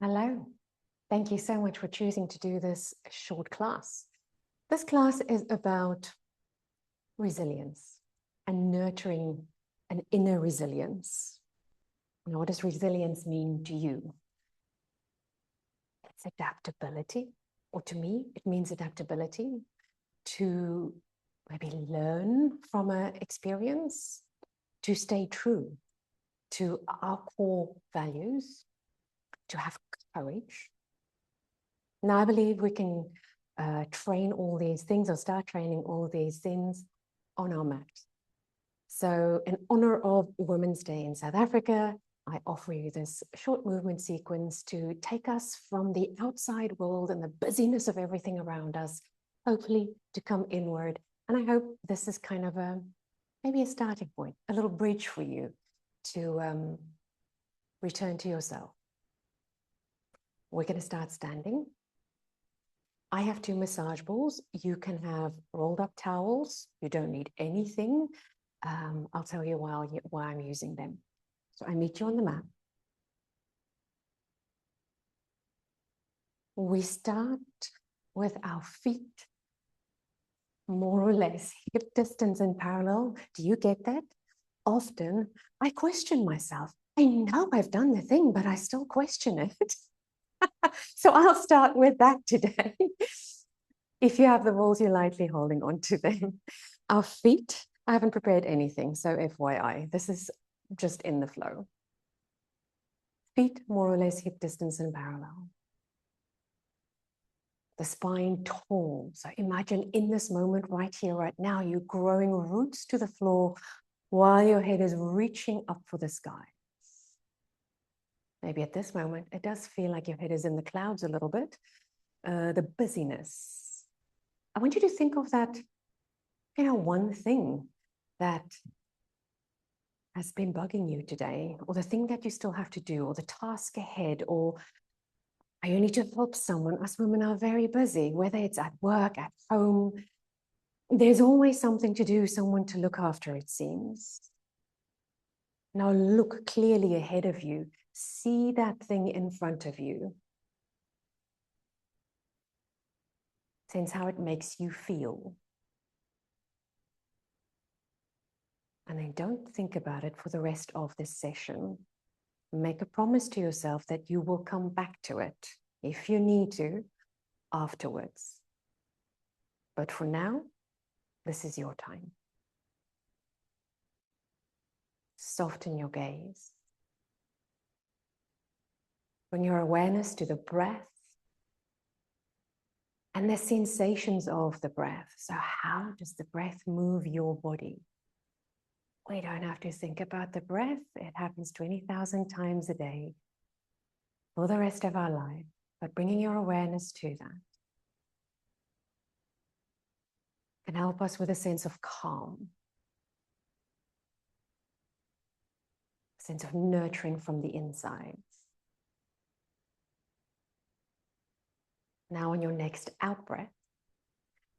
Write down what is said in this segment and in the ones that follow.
Hello. Thank you so much for choosing to do this short class. This class is about resilience and nurturing an inner resilience. Now, what does resilience mean to you? It's adaptability, or to me, it means adaptability to maybe learn from an experience, to stay true to our core values, to have courage. Now, I believe we can train all these things or start training all these things on our mat. So in honor of Women's Day in South Africa, I offer you this short movement sequence to take us from the outside world and the busyness of everything around us, hopefully to come inward. And I hope this is kind of maybe a starting point, a little bridge for you to return to yourself. We're going to start standing. I have 2 massage balls. You can have rolled up towels. You don't need anything. I'll tell you why I'm using them. So I meet you on the mat. We start with our feet more or less hip distance in parallel. Do you get that? Often I question myself. I know I've done the thing, but I still question it. So I'll start with that today. If you have the balls, you're lightly holding on to them. Our feet, I haven't prepared anything, so FYI, this is just in the flow. Feet more or less hip distance in parallel. The spine tall. So imagine in this moment right here, right now, you're growing roots to the floor while your head is reaching up for the sky. Maybe at this moment, it does feel like your head is in the clouds a little bit. The busyness. I want you to think of that, one thing that has been bugging you today, or the thing that you still have to do, or the task ahead, or you need to help someone. Us women are very busy, whether it's at work, at home. There's always something to do, someone to look after, it seems. Now look clearly ahead of you. See that thing in front of you. Sense how it makes you feel. And then don't think about it for the rest of this session. Make a promise to yourself that you will come back to it, if you need to, afterwards. But for now, this is your time. Soften your gaze. Bring your awareness to the breath and the sensations of the breath. So how does the breath move your body? We don't have to think about the breath. It happens 20,000 times a day for the rest of our life. But bringing your awareness to that can help us with a sense of calm, a sense of nurturing from the inside. Now on your next out breath,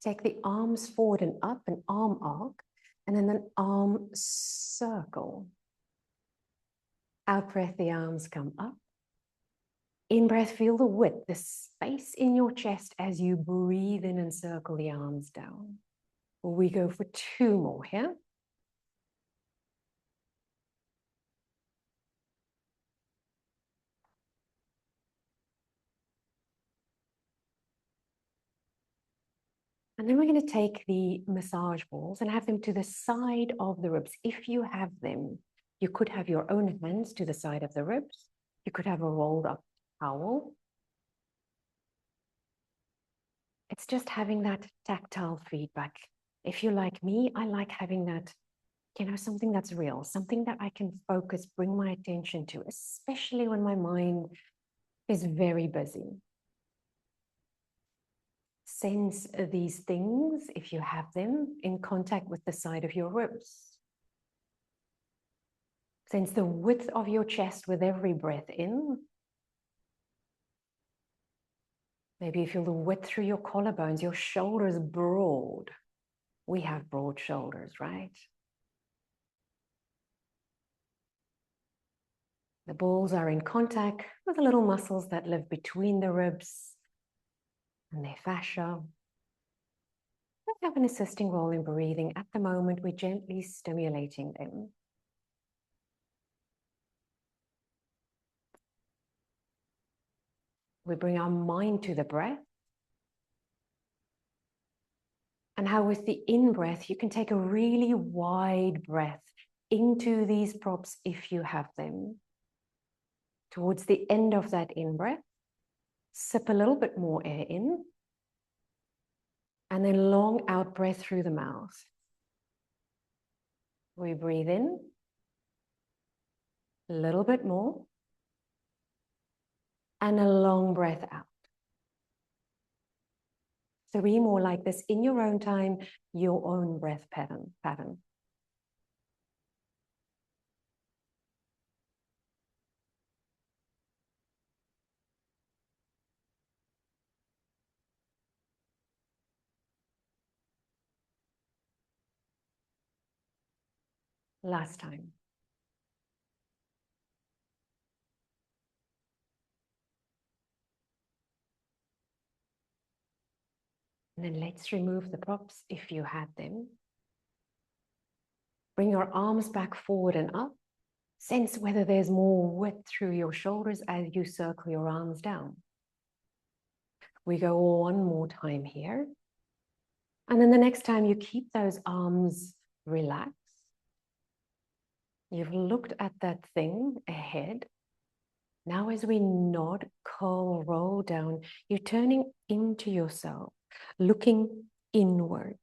take the arms forward and up, an arm arc, and then an arm circle. Out breath, the arms come up. In breath, feel the width, the space in your chest as you breathe in and circle the arms down. We go for 2 more here. And then we're going to take the massage balls and have them to the side of the ribs. If you have them, you could have your own hands to the side of the ribs. You could have a rolled up towel. It's just having that tactile feedback. If you're like me, I like having that, something that's real, something that I can focus, bring my attention to, especially when my mind is very busy. Sense these things, if you have them, in contact with the side of your ribs. Sense the width of your chest with every breath in. Maybe you feel the width through your collarbones, your shoulders broad. We have broad shoulders, right? The balls are in contact with the little muscles that live between the ribs and their fascia. They have an assisting role in breathing. At the moment, we're gently stimulating them. We bring our mind to the breath. And how with the in-breath, you can take a really wide breath into these props if you have them. Towards the end of that in-breath, sip a little bit more air in. And then long out breath through the mouth. We breathe in. A little bit more. And a long breath out. 3 more like this in your own time, your own breath pattern. Last time. And then let's remove the props if you had them. Bring your arms back forward and up. Sense whether there's more width through your shoulders as you circle your arms down. We go one more time here. And then the next time you keep those arms relaxed. You've looked at that thing ahead. Now as we nod, curl, roll down, you're turning into yourself, looking inward.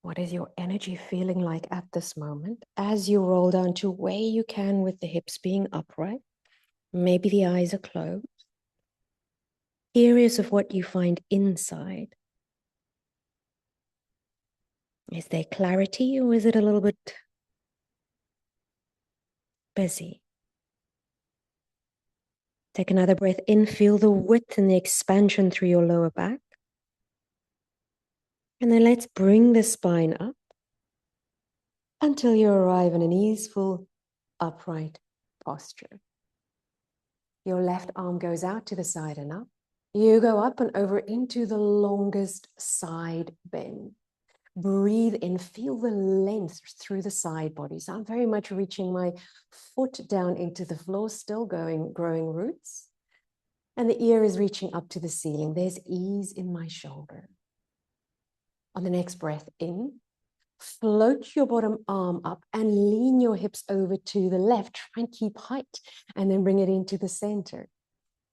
What is your energy feeling like at this moment? As you roll down to where you can with the hips being upright, maybe the eyes are closed. Curious of what you find inside. Is there clarity or is it a little bit busy? Take another breath in, feel the width and the expansion through your lower back. And then let's bring the spine up until you arrive in an easeful, upright posture. Your left arm goes out to the side and up. You go up and over into the longest side bend. Breathe in, feel the length through the side body. So I'm very much reaching my foot down into the floor, still growing roots. And the ear is reaching up to the ceiling. There's ease in my shoulder. On the next breath in, float your bottom arm up and lean your hips over to the left. Try and keep height and then bring it into the center.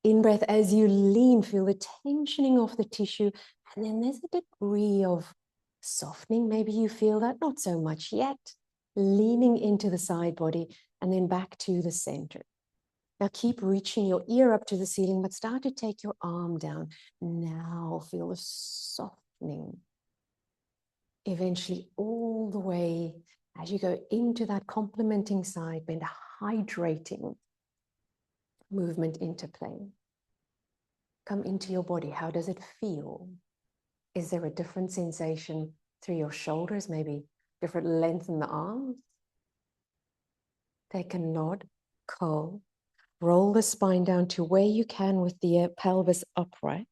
In breath, as you lean, feel the tensioning of the tissue. And then there's a degree of softening. Maybe you feel that, not so much yet. Leaning into the side body and then back to the center. Now keep reaching your ear up to the ceiling, but start to take your arm down. Now feel the softening. Eventually all the way as you go into that complementing side bend, hydrating movement into play. Come into your body. How does it feel? Is there a different sensation through your shoulders? Maybe different length in the arms? Take a nod, curl, roll the spine down to where you can with the pelvis upright.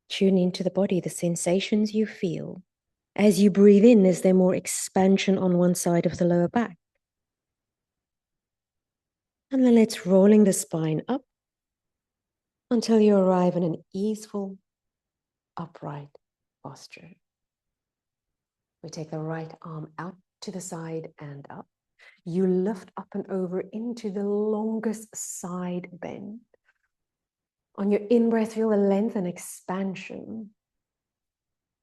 Tune into the body, the sensations you feel. As you breathe in, is there more expansion on one side of the lower back? And then let's rolling the spine up until you arrive in an easeful, upright posture. We take the right arm out to the side and up. You lift up and over into the longest side bend. On your in-breath, feel the length and expansion.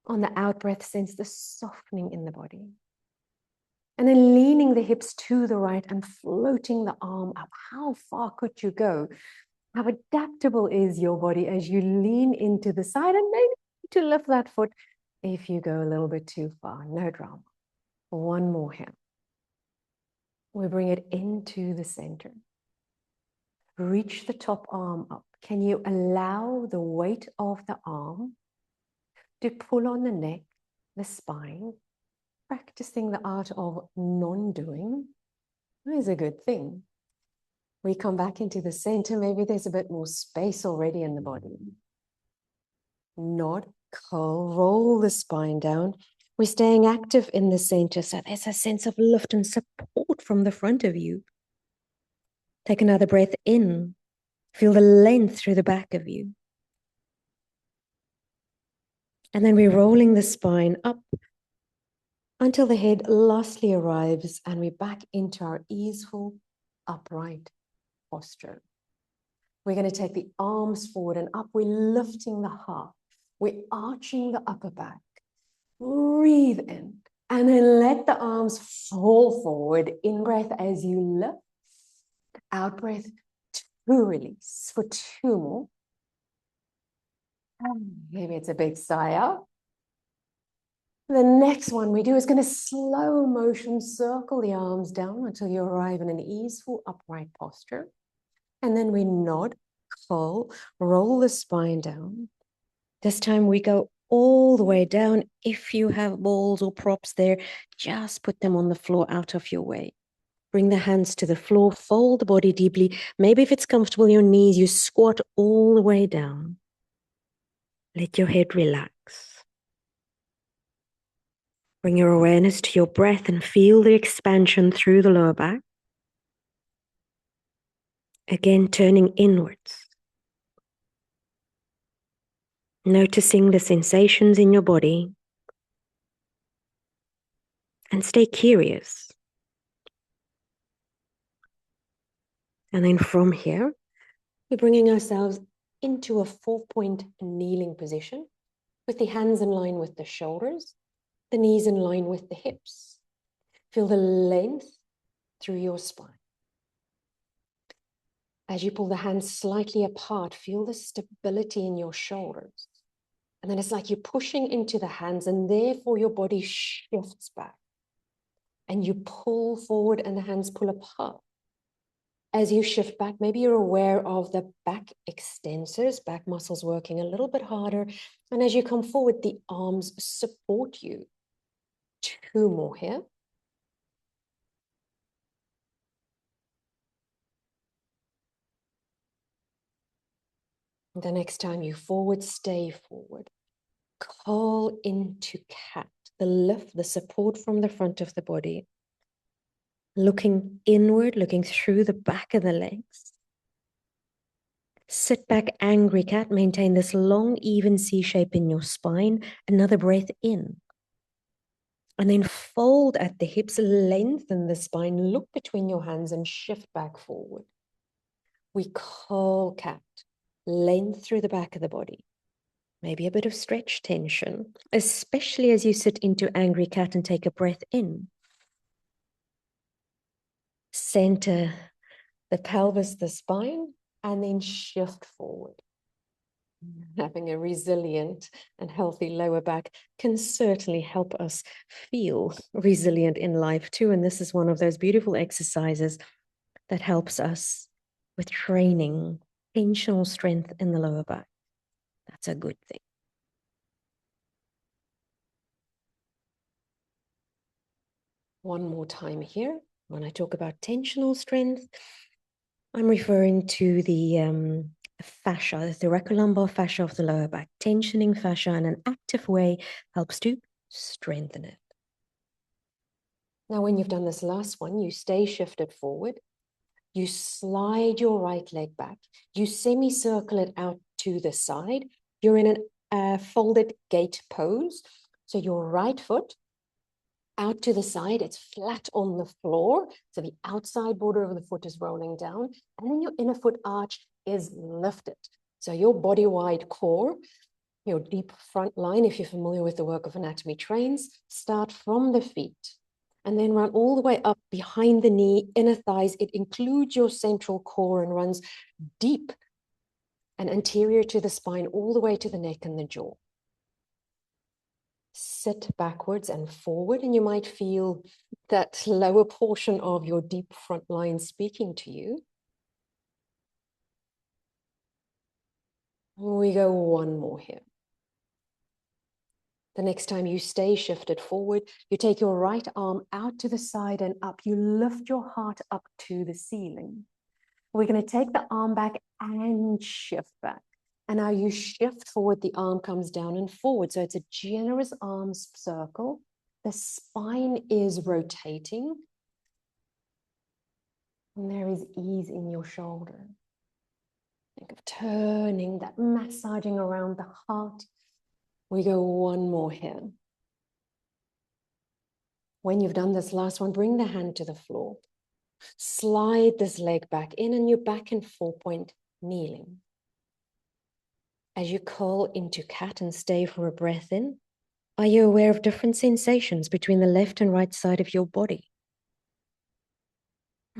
On the out-breath, sense the softening in the body. And then leaning the hips to the right and floating the arm up. How far could you go? How adaptable is your body as you lean into the side and maybe to lift that foot if you go a little bit too far. No drama. One more here. We bring it into the center. Reach the top arm up. Can you allow the weight of the arm to pull on the neck, the spine, practicing the art of non-doing. It's a good thing. We come back into the center. Maybe there's a bit more space already in the body. Nod, curl, roll the spine down. We're staying active in the center, so there's a sense of lift and support from the front of you. Take another breath in. Feel the length through the back of you. And then we're rolling the spine up until the head lastly arrives and we're back into our easeful, upright posture. We're going to take the arms forward and up. We're lifting the heart. We're arching the upper back. Breathe in and then let the arms fall forward. In breath as you lift. Out breath to release for 2 more. Maybe it's a big sigh out. The next one we do is going to slow motion circle the arms down until you arrive in an easeful upright posture. And then we nod, curl, roll the spine down. This time we go all the way down. If you have balls or props there, just put them on the floor out of your way. Bring the hands to the floor, fold the body deeply. Maybe if it's comfortable, your knees, you squat all the way down. Let your head relax. Bring your awareness to your breath and feel the expansion through the lower back. Again, turning inwards. Noticing the sensations in your body. And stay curious. And then from here, we're bringing ourselves into a 4-point kneeling position with the hands in line with the shoulders, the knees in line with the hips. Feel the length through your spine. As you pull the hands slightly apart, feel the stability in your shoulders. And then it's like you're pushing into the hands and therefore your body shifts back. And you pull forward and the hands pull apart. As you shift back, maybe you're aware of the back extensors, back muscles working a little bit harder. And as you come forward, the arms support you. 2 more here. The next time you forward, stay forward. Curl into cat. The lift, the support from the front of the body. Looking inward, looking through the back of the legs. Sit back, angry cat. Maintain this long, even C shape in your spine. Another breath in. And then fold at the hips, lengthen the spine, look between your hands and shift back forward. We curl cat, length through the back of the body. Maybe a bit of stretch tension, especially as you sit into angry cat and take a breath in. Center the pelvis, the spine, and then shift forward. Having a resilient and healthy lower back can certainly help us feel resilient in life too. And this is one of those beautiful exercises that helps us with training tensional strength in the lower back. That's a good thing. One more time here. When I talk about tensional strength, I'm referring to the fascia, the thoracolumbar fascia of the lower back. Tensioning fascia in an active way helps to strengthen it. Now, when you've done this last one, you stay shifted forward. You slide your right leg back. You semicircle it out to the side. You're in a folded gate pose. So your right foot out to the side, it's flat on the floor. So the outside border of the foot is rolling down. And then your inner foot arch is lifted. So your body-wide core, your deep front line, if you're familiar with the work of anatomy trains, start from the feet and then run all the way up behind the knee, inner thighs. It includes your central core and runs deep and anterior to the spine, all the way to the neck and the jaw. Sit backwards and forward, and you might feel that lower portion of your deep front line speaking to you. We go one more here. The next time you stay shifted forward, you take your right arm out to the side and up. You lift your heart up to the ceiling. We're going to take the arm back and shift back. And now you shift forward, the arm comes down and forward. So it's a generous arm circle. The spine is rotating. And there is ease in your shoulder. Think of turning, that massaging around the heart. We go one more here. When you've done this last one, bring the hand to the floor. Slide this leg back in and you're back in 4-point kneeling. As you curl into cat and stay for a breath in, are you aware of different sensations between the left and right side of your body?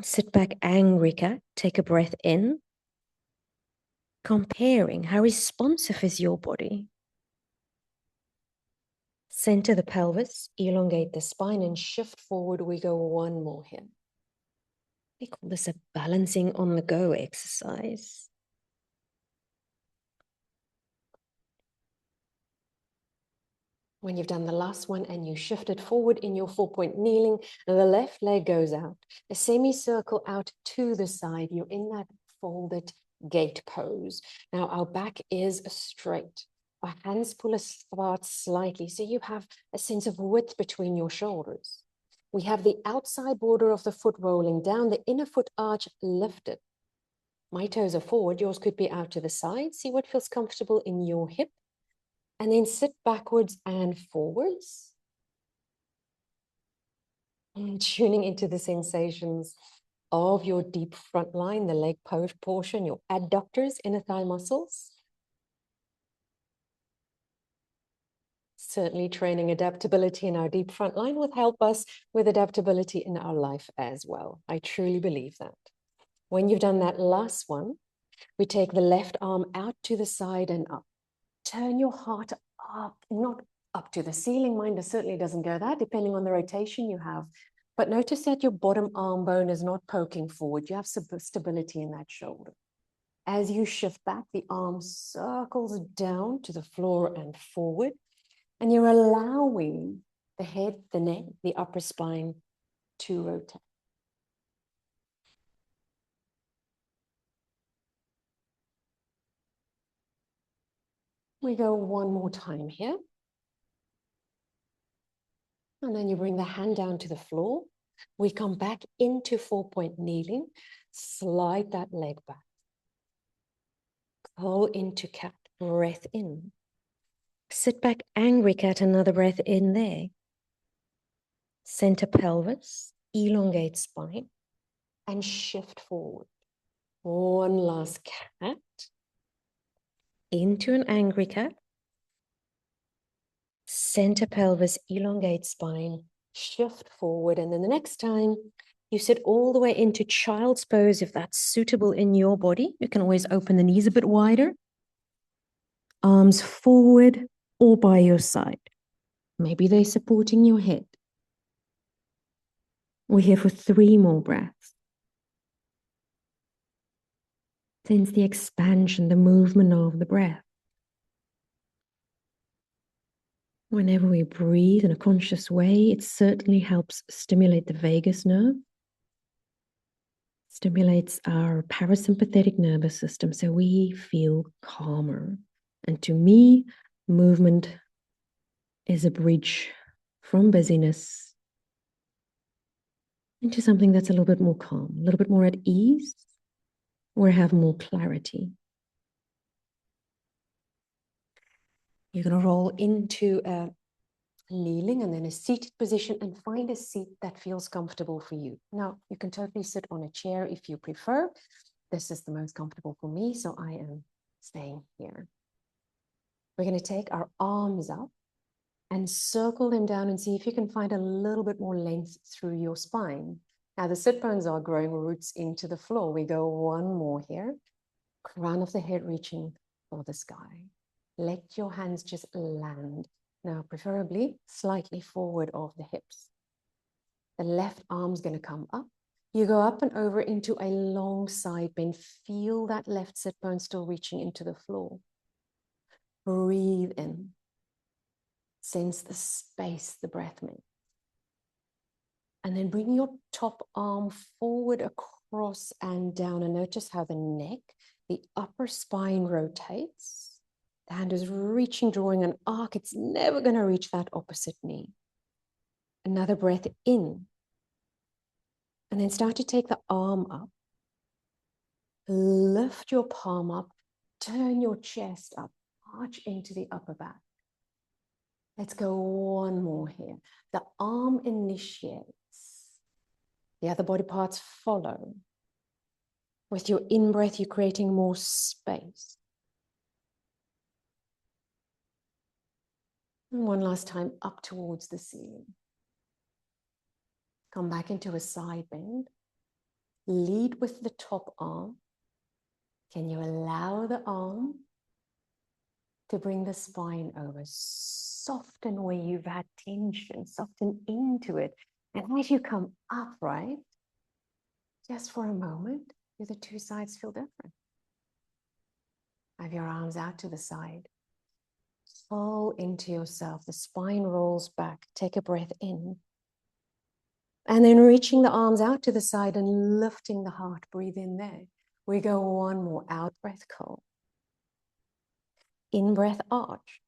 Sit back, angry cat, take a breath in. Comparing, how responsive is your body? Center the pelvis, elongate the spine and shift forward. We go one more here. We call this a balancing on the go exercise. When you've done the last one and you shift it forward in your 4-point kneeling, the left leg goes out, a semicircle out to the side. You're in that folded gate pose. Now our back is straight. Our hands pull us apart slightly, so you have a sense of width between your shoulders. We have the outside border of the foot rolling down, the inner foot arch lifted. My toes are forward, yours could be out to the side. See what feels comfortable in your hip. And then sit backwards and forwards. And tuning into the sensations of your deep front line, the leg portion, your adductors, inner thigh muscles. Certainly training adaptability in our deep front line will help us with adaptability in our life as well. I truly believe that. When you've done that last one, we take the left arm out to the side and up. Turn your heart up, not up to the ceiling. Mine certainly doesn't go that, depending on the rotation you have. But notice that your bottom arm bone is not poking forward. You have stability in that shoulder. As you shift back, the arm circles down to the floor and forward. And you're allowing the head, the neck, the upper spine to rotate. We go one more time here. And then you bring the hand down to the floor. We come back into 4-point kneeling. Slide that leg back. Pull into cat, breath in. Sit back, angry cat, another breath in there. Center pelvis, elongate spine, and shift forward. One last cat. Into an angry cat. Center pelvis, elongate spine, shift forward. And then the next time you sit all the way into child's pose, if that's suitable in your body, you can always open the knees a bit wider. Arms forward or by your side. Maybe they're supporting your head. We're here for 3 more breaths. Sense the expansion, the movement of the breath. Whenever we breathe in a conscious way, it certainly helps stimulate the vagus nerve, stimulates our parasympathetic nervous system, so we feel calmer. And to me, movement is a bridge from busyness into something that's a little bit more calm, a little bit more at ease, or have more clarity. You're going to roll into a kneeling and then a seated position and find a seat that feels comfortable for you. Now, you can totally sit on a chair if you prefer. This is the most comfortable for me, so I am staying here. We're going to take our arms up and circle them down and see if you can find a little bit more length through your spine. Now, the sit bones are growing roots into the floor. We go one more here. Crown of the head reaching for the sky. Let your hands just land. Now, preferably slightly forward of the hips. The left arm's going to come up. You go up and over into a long side bend. Feel that left sit bone still reaching into the floor. Breathe in. Sense the space the breath makes. And then bring your top arm forward, across and down, and notice how the neck, the upper spine rotates. The hand is reaching, drawing an arc. It's never going to reach that opposite knee. Another breath in. And then start to take the arm up. Lift your palm up. Turn your chest up. Arch into the upper back. Let's go one more here. The arm initiates. The other body parts follow. With your in-breath, you're creating more space. And one last time, up towards the ceiling. Come back into a side bend. Lead with the top arm. Can you allow the arm to bring the spine over? Soften where you've had tension. Soften into it. And as you come upright, just for a moment, do the two sides feel different? Have your arms out to the side. Fall into yourself. The spine rolls back. Take a breath in. And then reaching the arms out to the side and lifting the heart. Breathe in there. We go one more. Out breath, curl. In breath, arch.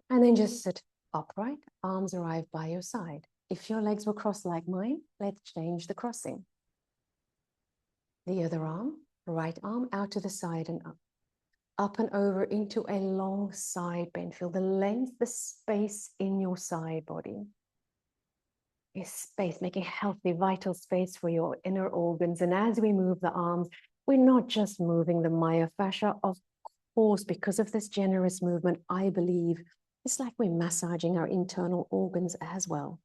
And then just sit upright. Arms arrive by your side. If your legs were crossed like mine, let's change the crossing. The other arm, right arm out to the side and up. Up and over into a long side bend. Feel the length, the space in your side body. Your space, making healthy, vital space for your inner organs. And as we move the arms, we're not just moving the myofascia. Of course, because of this generous movement, I believe it's like we're massaging our internal organs as well.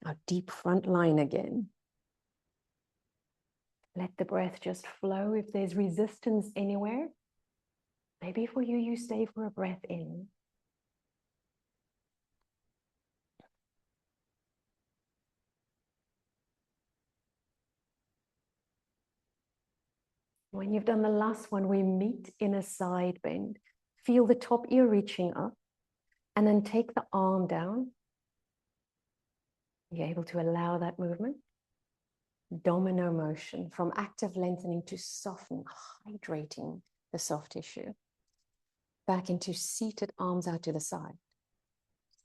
Our deep front line again. Let the breath just flow. If there's resistance anywhere, maybe for you, you stay for a breath in. When you've done the last one, we meet in a side bend. Feel the top ear reaching up, and then take the arm down. You're able to allow that movement. Domino motion from active lengthening to soften, hydrating the soft tissue. Back into seated, arms out to the side.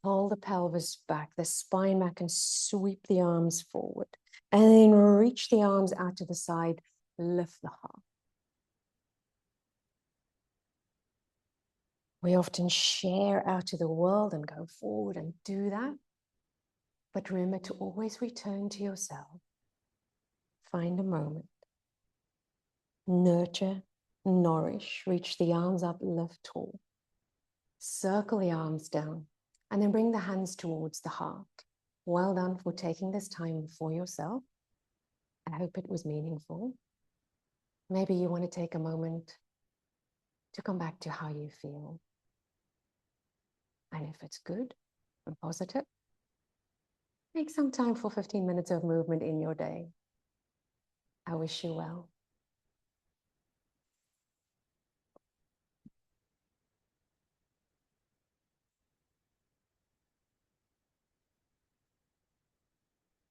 Pull the pelvis back, the spine back, and sweep the arms forward. And then reach the arms out to the side, lift the heart. We often share out to the world and go forward and do that. But remember to always return to yourself. Find a moment. Nurture, nourish, reach the arms up, lift tall. Circle the arms down and then bring the hands towards the heart. Well done for taking this time for yourself. I hope it was meaningful. Maybe you want to take a moment to come back to how you feel. And if it's good and positive, make some time for 15 minutes of movement in your day. I wish you well.